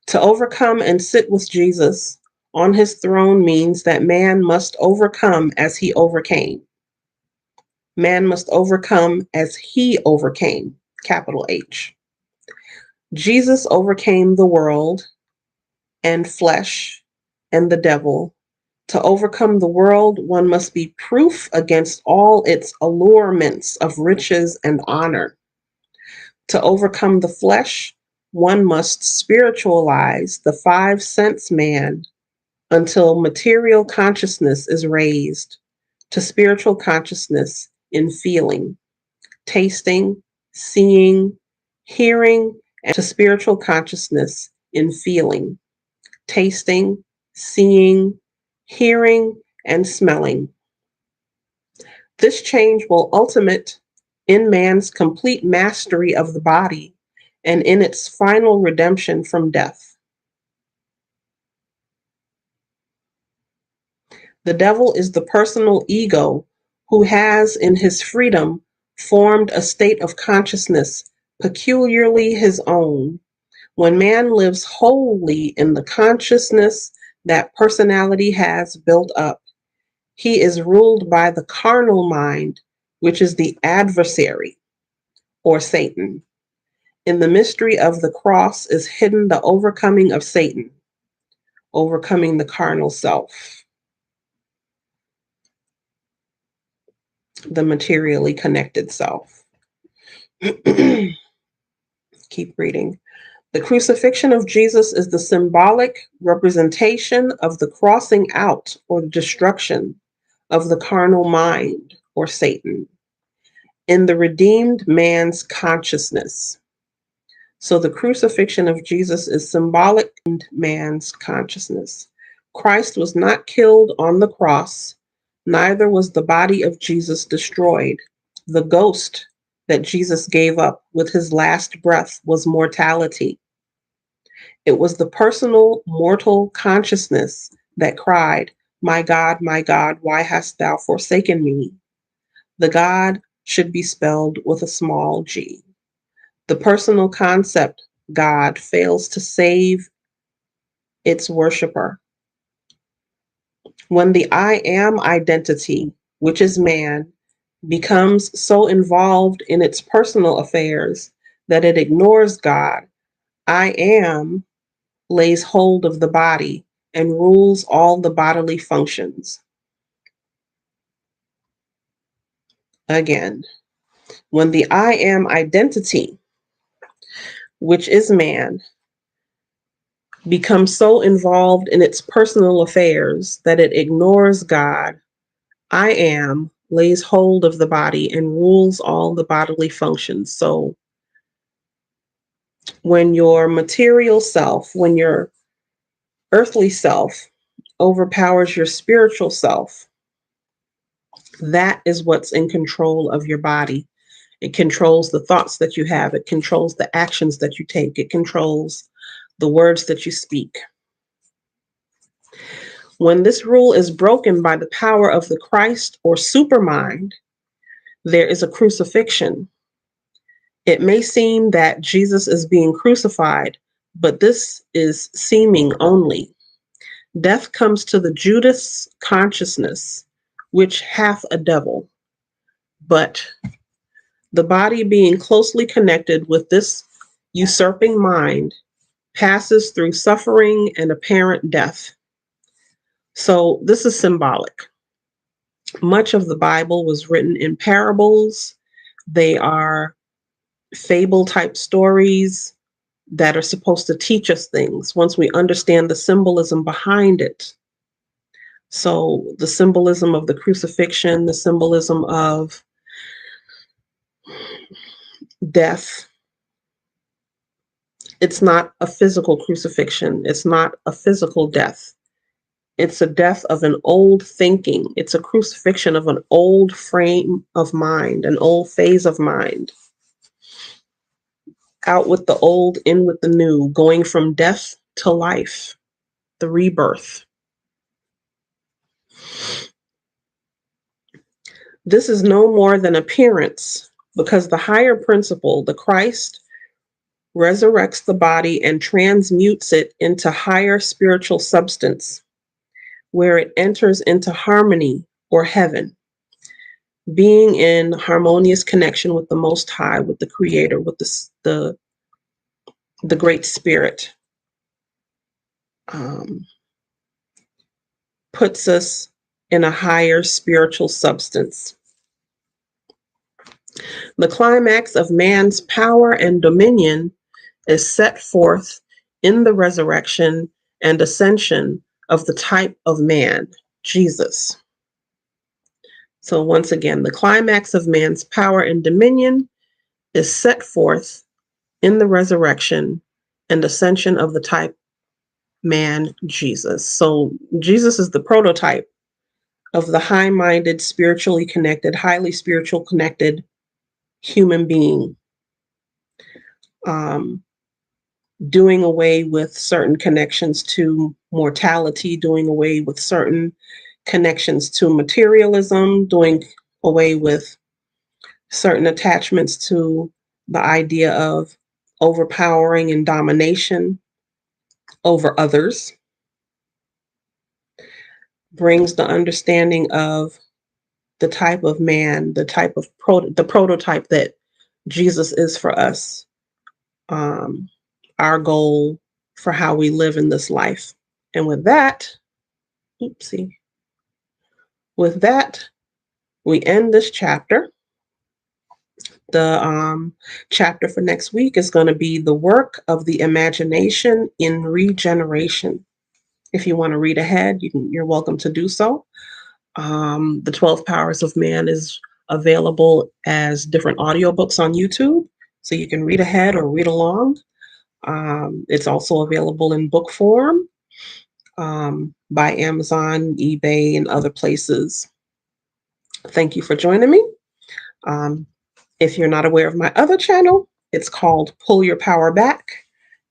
To overcome and sit with Jesus on his throne means that man must overcome as he overcame. Man must overcome as he overcame, capital H. Jesus overcame the world and flesh and the devil. To overcome the world, one must be proof against all its allurements of riches and honor. To overcome the flesh, one must spiritualize the five sense man until material consciousness is raised to spiritual consciousness in feeling, tasting, seeing, hearing, and to spiritual consciousness in feeling, tasting, seeing, hearing, and smelling. This change will ultimate in man's complete mastery of the body and in its final redemption from death. The devil is the personal ego who has in his freedom formed a state of consciousness peculiarly his own. When man lives wholly in the consciousness that personality has built up, he is ruled by the carnal mind, which is the adversary, or Satan. In the mystery of the cross is hidden the overcoming of Satan, overcoming the carnal self, the materially connected self. Keep reading. The crucifixion of Jesus is the symbolic representation of the crossing out or destruction of the carnal mind, or Satan, in the redeemed man's consciousness. So the crucifixion of Jesus is symbolic in man's consciousness. Christ was not killed on the cross, neither was the body of Jesus destroyed. The ghost that Jesus gave up with his last breath was mortality. It was the personal mortal consciousness that cried, my God, why hast thou forsaken me?" The God should be spelled with a small g. The personal concept God fails to save its worshiper. When the I am identity, which is man, becomes so involved in its personal affairs that it ignores God, I am lays hold of the body and rules all the bodily functions. Again, when the I am identity, which is man, becomes so involved in its personal affairs that it ignores God, I am lays hold of the body and rules all the bodily functions. So when your material self, when your earthly self overpowers your spiritual self, that is what's in control of your body. It controls the thoughts that you have. It controls the actions that you take. It controls the words that you speak. When this rule is broken by the power of the Christ or supermind, there is a crucifixion. It may seem that Jesus is being crucified, but this is seeming only. Death comes to the Judas consciousness, which hath a devil. But the body being closely connected with this usurping mind passes through suffering and apparent death. So this is symbolic. Much of the Bible was written in parables. They are fable type stories that are supposed to teach us things once we understand the symbolism behind it. So the symbolism of the crucifixion, the symbolism of death. It's not a physical crucifixion. It's not a physical death. It's a death of an old thinking. It's a crucifixion of an old frame of mind, an old phase of mind. Out with the old, in with the new, going from death to life, the rebirth. This is no more than appearance, because the higher principle, the Christ, resurrects the body and transmutes it into higher spiritual substance, where it enters into harmony or heaven, being in harmonious connection with the Most High, with the Creator, with the Great Spirit. Puts us in a higher spiritual substance. The climax of man's power and dominion is set forth in the resurrection and ascension of the type of man, Jesus. So once again, the climax of man's power and dominion is set forth in the resurrection and ascension of the type man, Jesus. So Jesus is the prototype of the high-minded, spiritually connected, highly spiritual connected human being, doing away with certain connections to mortality, doing away with certain connections to materialism, doing away with certain attachments to the idea of overpowering and domination over others, brings the understanding of the type of man, the type of the prototype that Jesus is for us, our goal for how we live in this life. And with that, with that, we end this chapter. The chapter for next week is going to be the work of the imagination in regeneration. If you want to read ahead, you're welcome to do so. The 12 Powers of Man is available as different audiobooks on YouTube, so you can read ahead or read along. It's also available in book form by Amazon, eBay, and other places. Thank you for joining me. If you're not aware of my other channel, it's called Pull Your Power Back,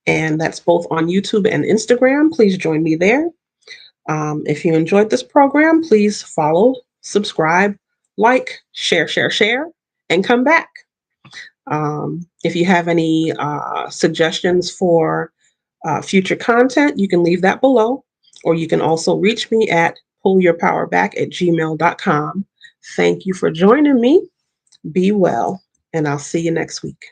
and that's both on YouTube and Instagram. Please join me there. If you enjoyed this program, please follow, subscribe, like, share, and come back. If you have any suggestions for future content, you can leave that below, or you can also reach me at pullyourpowerback@gmail.com. Thank you for joining me. Be well, and I'll see you next week.